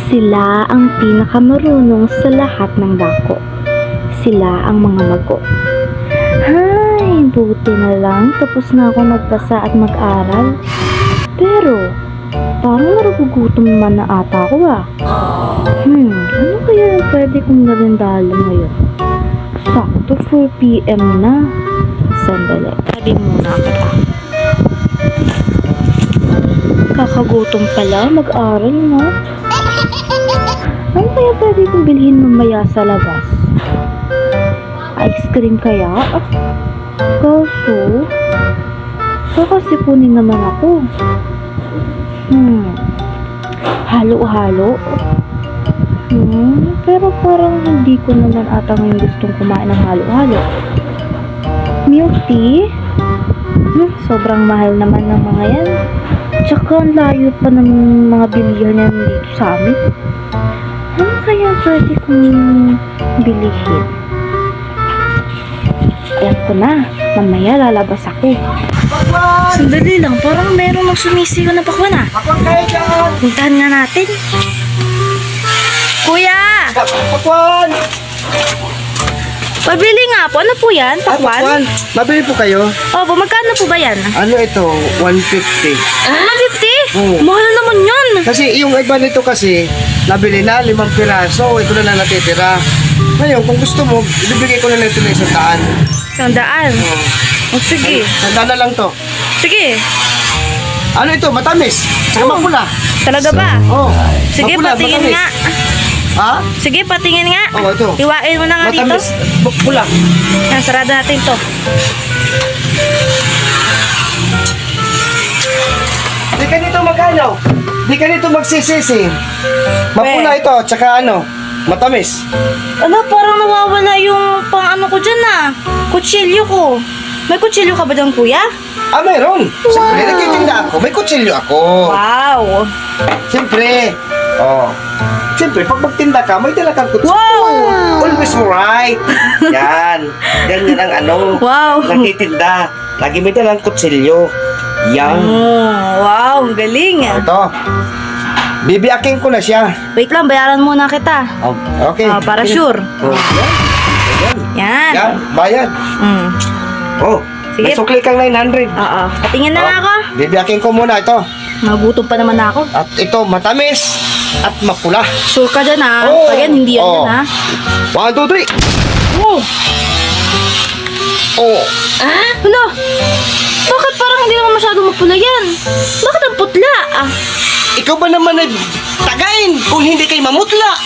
Sila ang pinakamarunong sa lahat ng dako. Sila ang mga mago. Hay, buti na lang tapos na ako magbasa at mag-aral. Pero, parang nagugutom naman na ata ako ah. Ano kaya yung pwede kong narindalan ngayon? Sakto 4 PM na. Sandali, tabi muna kita. Kakagutom pala, mag-aral no? Ano kaya pwede kong bilhin mamaya sa labas? Ice cream kaya? Kaso, kakasipunin naman ako. Halo-halo? Pero parang hindi ko naman ata ngayon gustong kumain ng halo-halo. Milk tea? Sobrang mahal naman ng mga yan. Tsaka ang layo pa ng mga bilihan yan dito sa amin. Ano kaya pwede kong bilihin? Alam ko na, mamaya lalabas ako. Sandali lang, parang meron ng sumisigaw na pakwan ah. Puntahan nga natin. Kuya! Pakwan! Pabili nga po. Ano po yan? Pakwan? Pakwan? Mabili po kayo? Opo, magkano po ba yan? Ano ito? 150. 150? Oo. Mahal naman yun. Kasi yung iba nito kasi, nabili na 5 piraso. Ito na lang natitira. Ngayon, kung gusto mo, ibibigay ko na lang ito ng 100. 100. O sige. 100 na lang to. Sige. Ano ito? Matamis. Saka mapula. Talaga ba? Oh. Sige, Mapula, patingin matamis. nga. Ha? Sige, patingin nga. Oo, ito. Iwain mo na nga dito. Matamis. Pula. Yan, sarado natin to. Di ka nito magano? Di ka nito magsisisi. Mapula ito, tsaka ano? Matamis. Ano, parang nawawala yung pang ano ko dyan ah. Kutsilyo ko. May kutsilyo ka ba dyan, kuya? Ah, meron. Siyempre, nagtitinda ako. May kutsilyo ako. Wow. Siyempre. Oh. Siyempre, pag magtinda ka, may dala kang kutsilyo. Wow. Always right. Yan. Ganyan ang ano. Wow. Nagtitinda. Lagi may dalang kutsilyo. Yan. Wow, ang galing ah. Ito. Bibiyaking ko na siya. Wait lang, bayaran muna kita. Oh, okay. Para sure. Oh, yan. Yan. Yan. Bayad. Mm. Oh. Sige. May sukli kang 900. Oo. Patingin na nga ako. Bibiyaking ko muna ito. Magutom pa naman ako. At ito, matamis at mapula. Sure ka dyan ah. Oh. Pag yan, hindi yan Oh. yan ah. 1, 2, 3. Oh. Oh. Ah? Hala? Bakit parang hindi naman masyado mapula yan? Bakit ang putla ah? Ikaw ba naman ay tagain kung hindi kay mamutla?